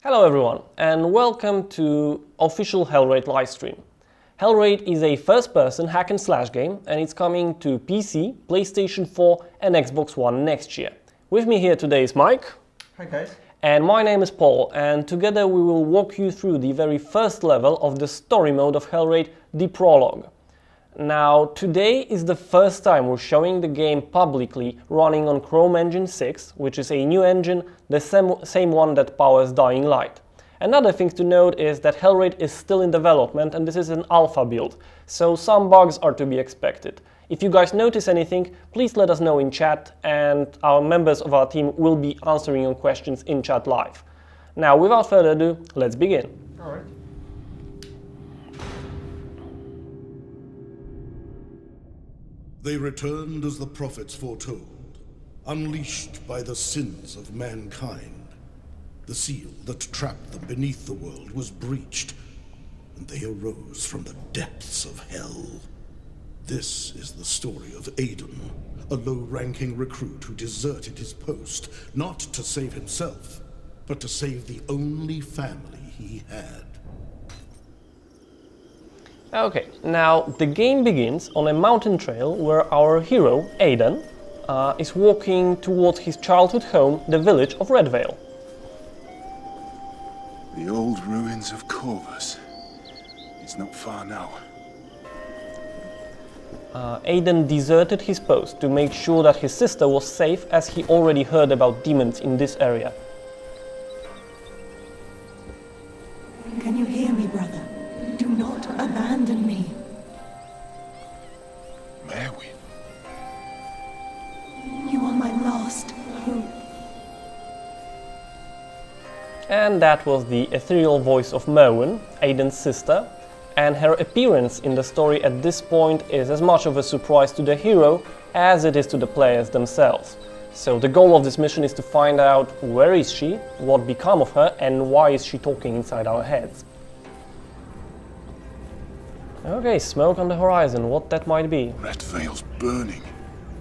Hello everyone, and welcome to official Hellraid livestream. Hellraid is a first-person hack-and-slash game, and it's coming to PC, PlayStation 4 and Xbox One next year. With me here today is Mike. Hi guys. And my name is Paul, and together we will walk you through the very first level of the story mode of Hellraid, the Prologue. Now, today is the first time we're showing the game publicly running on Chrome Engine 6, which is a new engine, the same one that powers Dying Light. Another thing to note is that Hellraid is still in development and this is an alpha build, so some bugs are to be expected. If you guys notice anything, please let us know in chat, and our members of our team will be answering your questions in chat live. Now, without further ado, let's begin. All right. They returned as the prophets foretold, unleashed by the sins of mankind. The seal that trapped them beneath the world was breached, and they arose from the depths of hell. This is the story of Aiden, a low-ranking recruit who deserted his post, not to save himself, but to save the only family he had. Okay, now the game begins on a mountain trail where our hero, Aiden, is walking towards his childhood home, the village of Redvale. The old ruins of Corvus. It's not far now. Aiden deserted his post to make sure that his sister was safe, as he already heard about demons in this area. Can you hear me, brother? Do not abandon me. Merwin. You are my last hope. And that was the ethereal voice of Merwin, Aiden's sister, and her appearance in the story at this point is as much of a surprise to the hero as it is to the players themselves. So the goal of this mission is to find out where is she, what became of her, and why is she talking inside our heads. Okay, smoke on the horizon, what that might be. Red Veil's burning.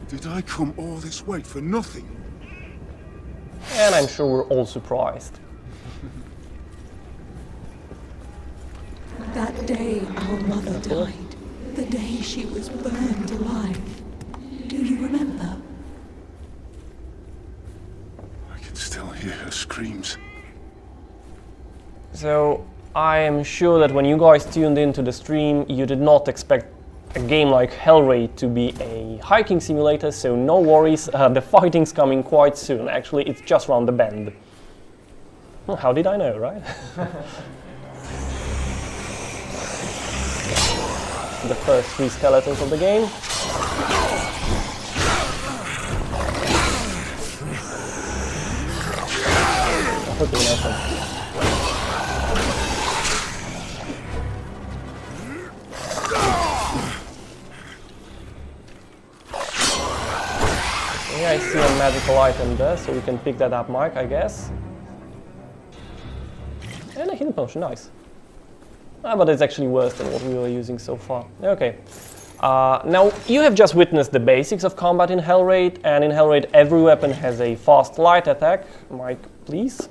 Did I come all this way for nothing? And I'm sure we're all surprised. That day our mother died. The day she was burned alive. Do you remember? I can still hear her screams. So, I am sure that when you guys tuned into the stream, you did not expect a game like Hellraid to be a hiking simulator, so no worries, the fighting's coming quite soon. Actually, it's just round the bend. Well, how did I know, right? The first 3 skeletons of the game. Okay, nothing. Yeah, I see a magical item there, so we can pick that up, Mike, I guess. And a healing potion, nice. But it's actually worse than what we were using so far. Okay. Now, you have just witnessed the basics of combat in Hellraid, and in Hellraid every weapon has a fast light attack. Mike, please.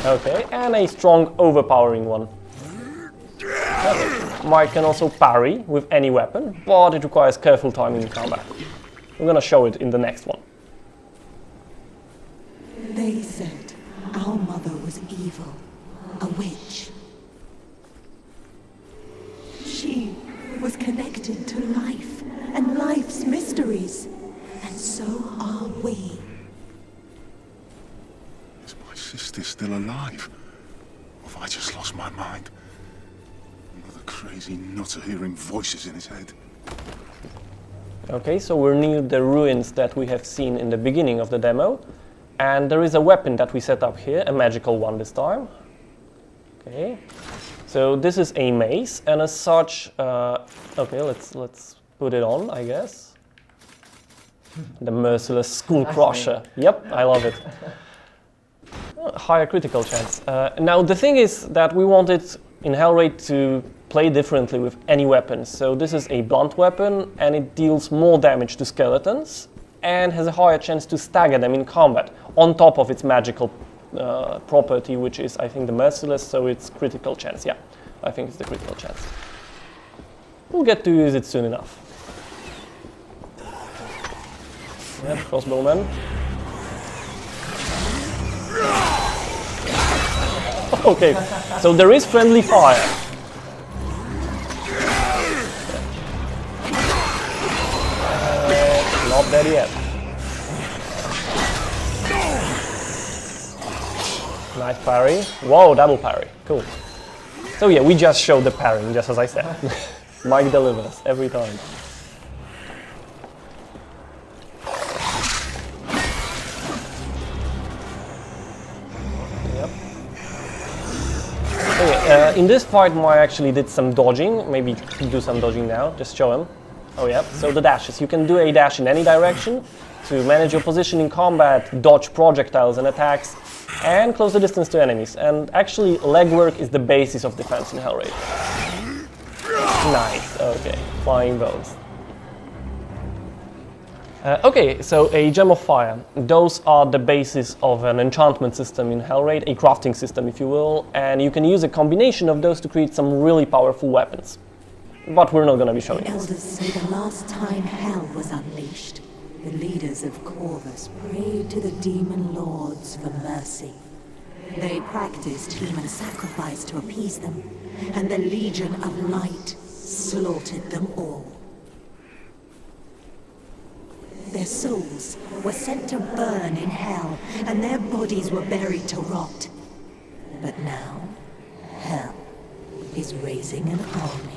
Okay, and a strong overpowering one. Okay. Mike can also parry with any weapon, but it requires careful timing in combat. We're gonna show it in the next one. They said our mother was evil, a witch. She was connected to life and life's mysteries, and so are we. Is my sister still alive? Or have I just lost my mind? Another crazy nutter hearing voices in his head. Okay, so we're near the ruins that we have seen in the beginning of the demo, and there is a weapon that we set up here, a magical one this time. Okay, so this is a mace, and as such, okay, let's put it on, I guess. The merciless skull crusher. Yep, I love it. Higher critical chance. Now the thing is that we wanted in Hellraid to play differently with any weapon. So this is a blunt weapon, and it deals more damage to skeletons and has a higher chance to stagger them in combat, on top of its magical property, which is, I think, the Merciless, so it's critical chance. Yeah, I think it's the critical chance. We'll get to use it soon enough. Yep, crossbowman. Okay, so there is friendly fire. Not dead yet. Nice parry. Whoa, double parry. Cool. So yeah, we just showed the parrying, just as I said. Mike delivers every time. Yep. Okay, in this fight, Mike actually did some dodging. Maybe do some dodging now. Just show him. Oh yeah, so the dashes. You can do a dash in any direction to manage your position in combat, dodge projectiles and attacks, and close the distance to enemies. And actually, legwork is the basis of defense in Hellraid. Nice, okay, flying bones. Okay, so a Gem of Fire. Those are the basis of an enchantment system in Hellraid, a crafting system if you will, and you can use a combination of those to create some really powerful weapons. But we're not going to be showing The this. elders say the last time hell was unleashed, the leaders of Corvus prayed to the demon lords for mercy. They practiced human sacrifice to appease them, and the Legion of Light slaughtered them all. Their souls were sent to burn in hell, and their bodies were buried to rot. But now, hell is raising an army.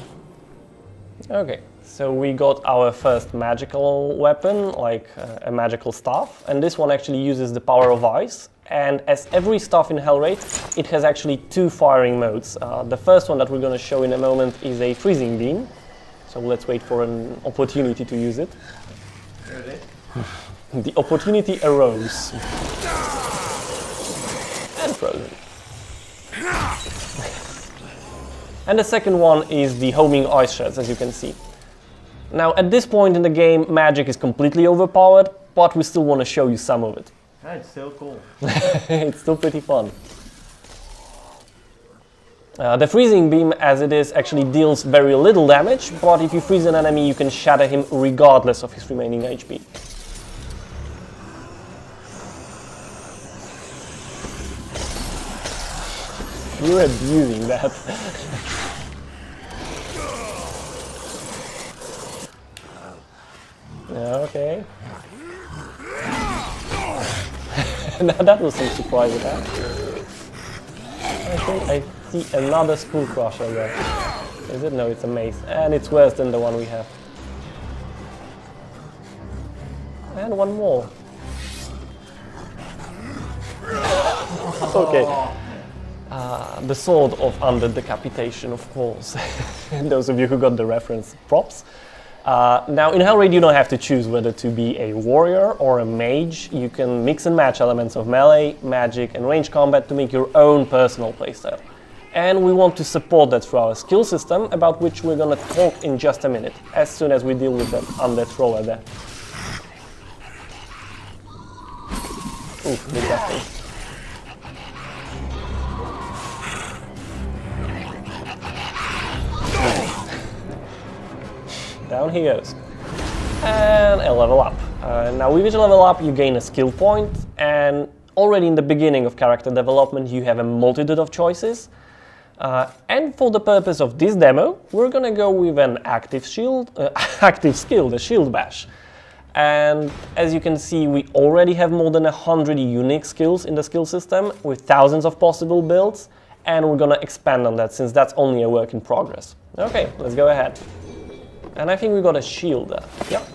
Okay, so we got our first magical weapon, like a magical staff, and this one actually uses the power of ice. And as every staff in Hellraid, it has actually two firing modes. The first one that we're going to show in a moment is a freezing beam. So let's wait for an opportunity to use it. There it is. The opportunity arose. And frozen. And the second one is the homing ice shards, as you can see. Now, at this point in the game, magic is completely overpowered, but we still want to show you some of it. That's so cool. It's still pretty fun. The freezing beam, as it is, actually deals very little damage, but if you freeze an enemy, you can shatter him regardless of his remaining HP. You're abusing that. Yeah, okay. Now that was some surprise attack. I think I see another Skull Crusher there. Is it? No, it's a mace. And it's worse than the one we have. And one more. Okay. The Sword of Under Decapitation, of course. Those of you who got the reference, props. Now, in Hellraid, you don't have to choose whether to be a warrior or a mage. You can mix and match elements of melee, magic, and range combat to make your own personal playstyle. And we want to support that through our skill system, about which we're going to talk in just a minute, as soon as we deal with that undead thrower there. Oof, big that thing. Down he goes. And a level up. Now with each level up you gain a skill point, and already in the beginning of character development you have a multitude of choices. And for the purpose of this demo, we're gonna go with an active shield, active skill, the Shield Bash. And as you can see, we already have more than 100 unique skills in the skill system with thousands of possible builds, and we're gonna expand on that since that's only a work in progress. Okay, let's go ahead. And I think we got a shield there. Yep.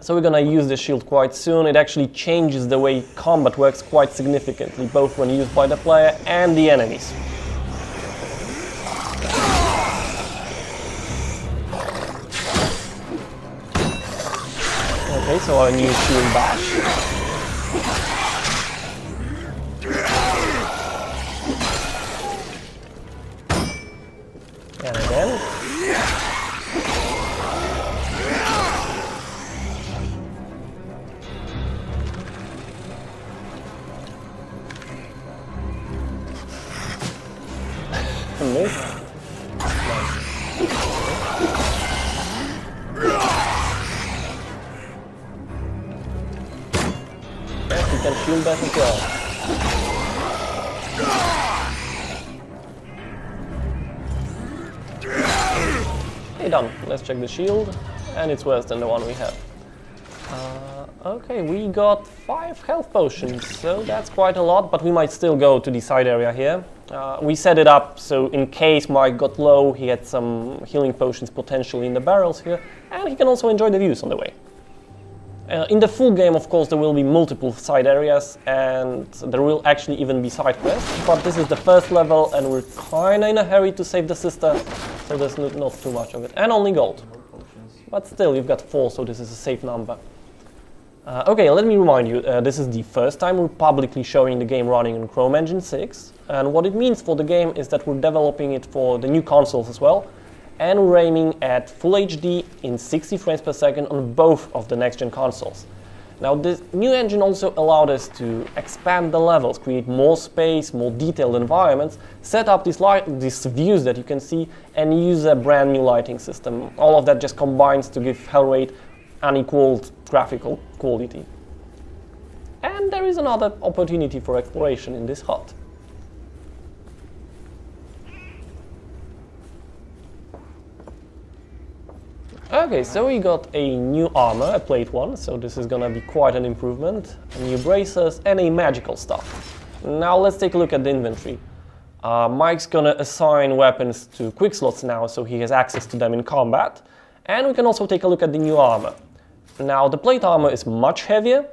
So we're gonna use the shield quite soon. It actually changes the way combat works quite significantly, both when used by the player and the enemies. Okay, so our new shield bash. And again. didn't miss. Yes, we can shield that as well. Okay, done. Let's check the shield, and it's worse than the one we have. Okay, we got 5 health potions, so that's quite a lot, but we might still go to the side area here. We set it up so in case Mike got low, he had some healing potions potentially in the barrels here, and he can also enjoy the views on the way. In the full game, of course, there will be multiple side areas, and there will actually even be side quests, but this is the first level, and we're kinda in a hurry to save the sister, so there's not too much of it, and only gold. But still, you've got 4, so this is a safe number. Okay, let me remind you, this is the first time we're publicly showing the game running on Chrome Engine 6, and what it means for the game is that we're developing it for the new consoles as well, and we're aiming at Full HD in 60 frames per second on both of the next-gen consoles. Now, this new engine also allowed us to expand the levels, create more space, more detailed environments, set up these views that you can see, and use a brand new lighting system. All of that just combines to give Hellraid unequaled graphical quality. And there is another opportunity for exploration in this hut. Okay, so we got a new armor, a plate one, so this is gonna be quite an improvement, new bracers, and a magical stuff. Now let's take a look at the inventory. Mike's gonna assign weapons to quick slots now, so he has access to them in combat, and we can also take a look at the new armor. Now, the plate armor is much heavier,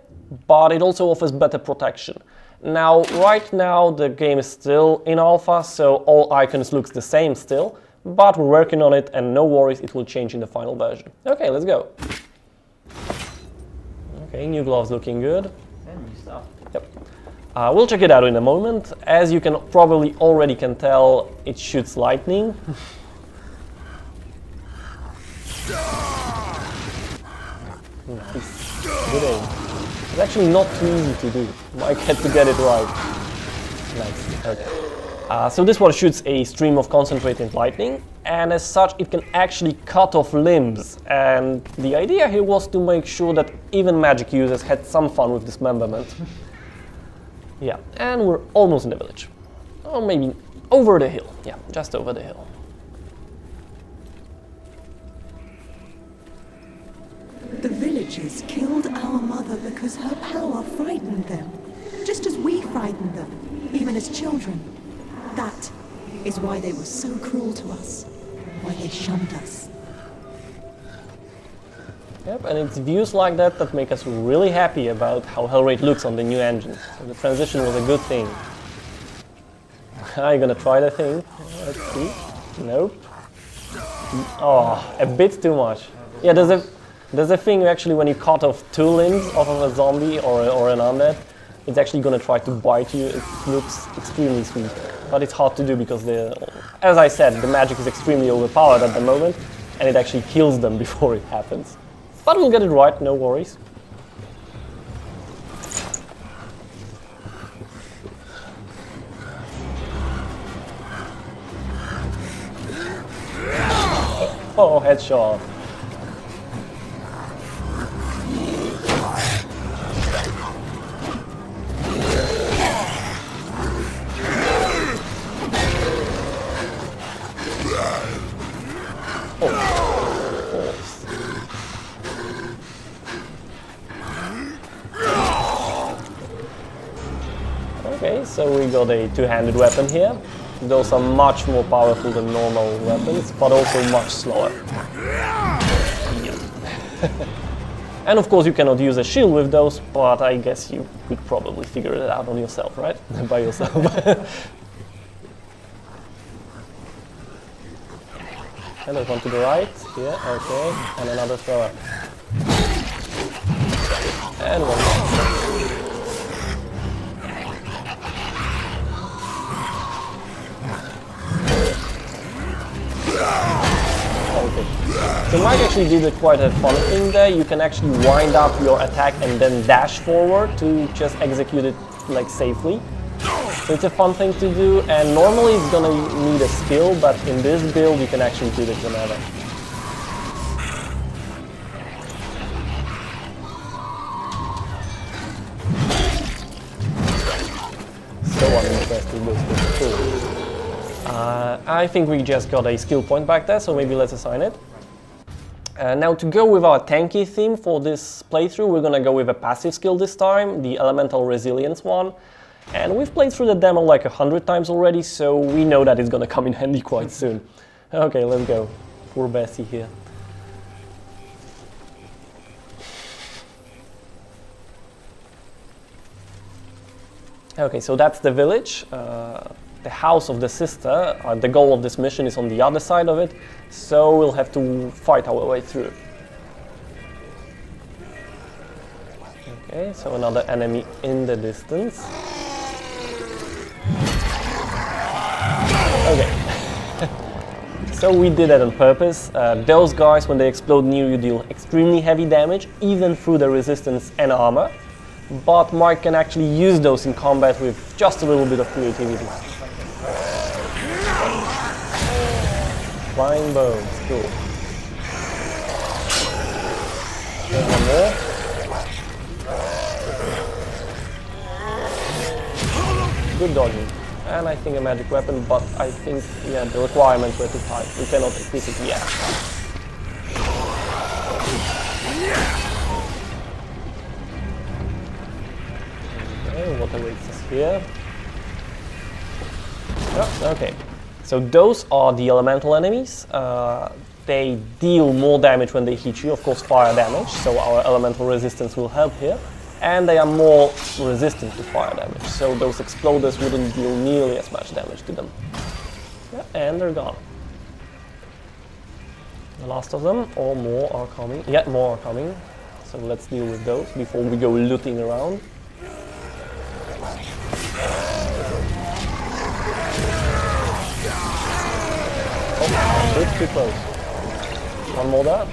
but it also offers better protection. Now, right now, the game is still in alpha, so all icons looks the same still, but we're working on it, and no worries, it will change in the final version. Okay, let's go. Okay, new gloves looking good. And new stuff. Yep. We'll check it out in a moment. As you can probably already can tell, it shoots lightning. Nice. Good aim. It's actually not too easy to do. Mike had to get it right. Nice. Okay. So this one shoots a stream of concentrated lightning, and as such it can actually cut off limbs. And the idea here was to make sure that even magic users had some fun with dismemberment. Yeah, and we're almost in the village. Or maybe over the hill. Yeah, just over the hill. The villagers killed our mother because her power frightened them, just as we frightened them, even as children. That is why they were so cruel to us, why they shunned us. Yep, and it's views like that that make us really happy about how Hellraid looks on the new engine. So the transition was a good thing. Are you gonna try the thing? Let's see. Nope. Oh, a bit too much. Yeah, there's a thing actually when you cut off 2 limbs off of a zombie or an undead, it's actually gonna try to bite you. It looks extremely sweet, but it's hard to do because as I said, the magic is extremely overpowered at the moment, and it actually kills them before it happens. But we'll get it right, no worries. Oh, headshot. Okay, so we got a 2-handed weapon here. Those are much more powerful than normal weapons, but also much slower. And of course you cannot use a shield with those, but I guess you could probably figure it out on yourself, right? By yourself. And there's one to the right, here, okay, and another thrower. And one more. Okay. So Mike actually did quite a fun thing there. You can actually wind up your attack and then dash forward to just execute it like safely. So it's a fun thing to do, and normally it's gonna need a skill, but in this build you can actually do this whenever. So uninteresting, but cool. I think we just got a skill point back there, so maybe let's assign it. Now to go with our tanky theme for this playthrough, we're gonna go with a passive skill this time, the Elemental Resilience one. And we've played through the demo like 100 times already, so we know that it's gonna come in handy quite soon. Okay, let's go. Poor Bessie here. Okay, so that's the village. The house of the sister. The goal of this mission is on the other side of it, so we'll have to fight our way through. Okay, so another enemy in the distance. Okay. So we did that on purpose. Those guys, when they explode near you, deal extremely heavy damage, even through the resistance and armor. But Mike can actually use those in combat with just a little bit of creativity. Flying bones, cool. There's one more. Good dodging. And I think a magic weapon, but I think, yeah, the requirements were too high. We cannot equip it yet. Okay, what awaits us here? Oh, okay. So those are the elemental enemies. They deal more damage when they hit you, of course fire damage, so our elemental resistance will help here. And they are more resistant to fire damage, so those exploders wouldn't deal nearly as much damage to them. Yeah, and they're gone. The last of them, or more are coming. Yeah, more are coming. So let's deal with those before we go looting around. Oh, a bit too close. One more there.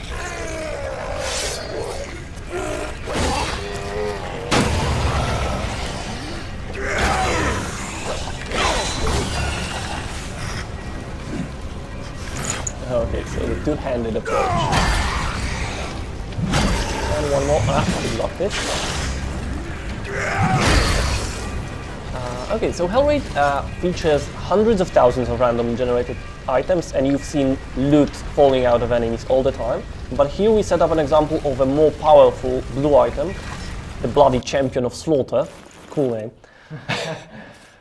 Okay, so the two-handed approach. And one more. We blocked it. Okay, so Hellraid features hundreds of thousands of random generated items, and you've seen loot falling out of enemies all the time. But here we set up an example of a more powerful blue item, the Bloody Champion of Slaughter. Cool name.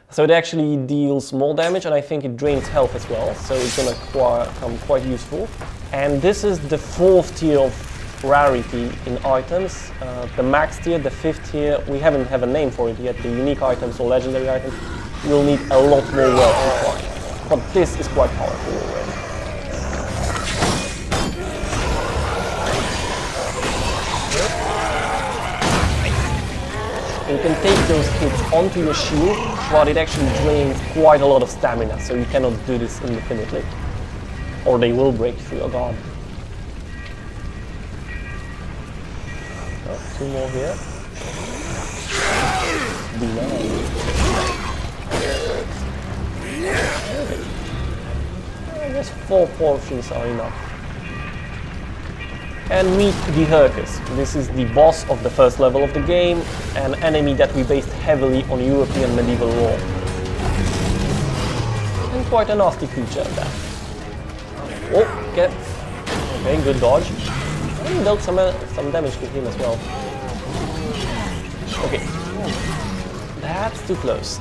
So it actually deals more damage, and I think it drains health as well, so it's going to become quite useful. And this is the 4th tier of rarity in items. The max tier, the 5th tier, we haven't have a name for it yet. The unique items or legendary items will need a lot more work to find. But this is quite powerful already. You can take those hits onto your shield, but it actually drains quite a lot of stamina, so you cannot do this indefinitely. Or they will break through your guard. Oh, 2 more here. I guess 4 portions are enough. And meet the Hercus. This is the boss of the first level of the game, an enemy that we based heavily on European medieval lore. And quite a nasty creature at that. Oh, okay, good dodge. And we dealt some damage to him as well. Okay, that's too close.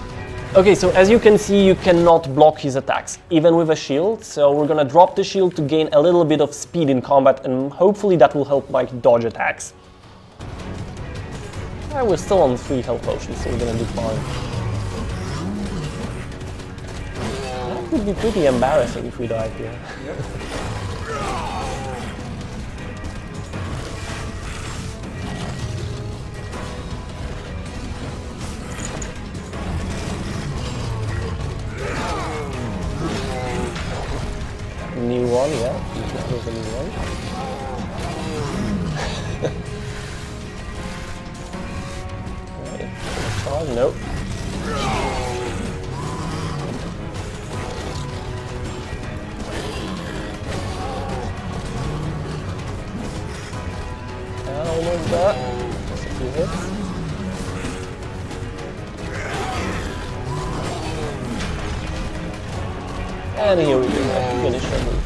Okay, so as you can see, you cannot block his attacks, even with a shield, so we're gonna drop the shield to gain a little bit of speed in combat, and hopefully that will help Mike dodge attacks. We're still on 3 health potions, so we're gonna do fine. That would be pretty embarrassing if we died here. Yep. New one, yeah. There's a new one. Right. Charge, nope. there. Just a few hits. And here we go, finish the move.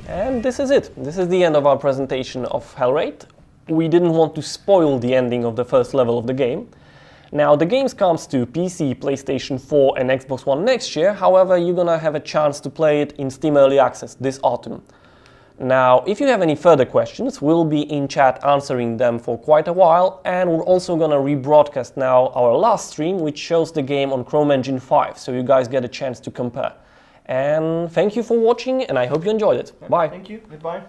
And this is it. This is the end of our presentation of Hellraid. We didn't want to spoil the ending of the first level of the game. Now, the game comes to PC, PlayStation 4 and Xbox One next year, however, you're gonna have a chance to play it in Steam Early Access this autumn. Now, if you have any further questions, we'll be in chat answering them for quite a while, and we're also gonna rebroadcast now our last stream, which shows the game on Chrome Engine 5, so you guys get a chance to compare. And thank you for watching, and I hope you enjoyed it. Bye! Thank you, goodbye.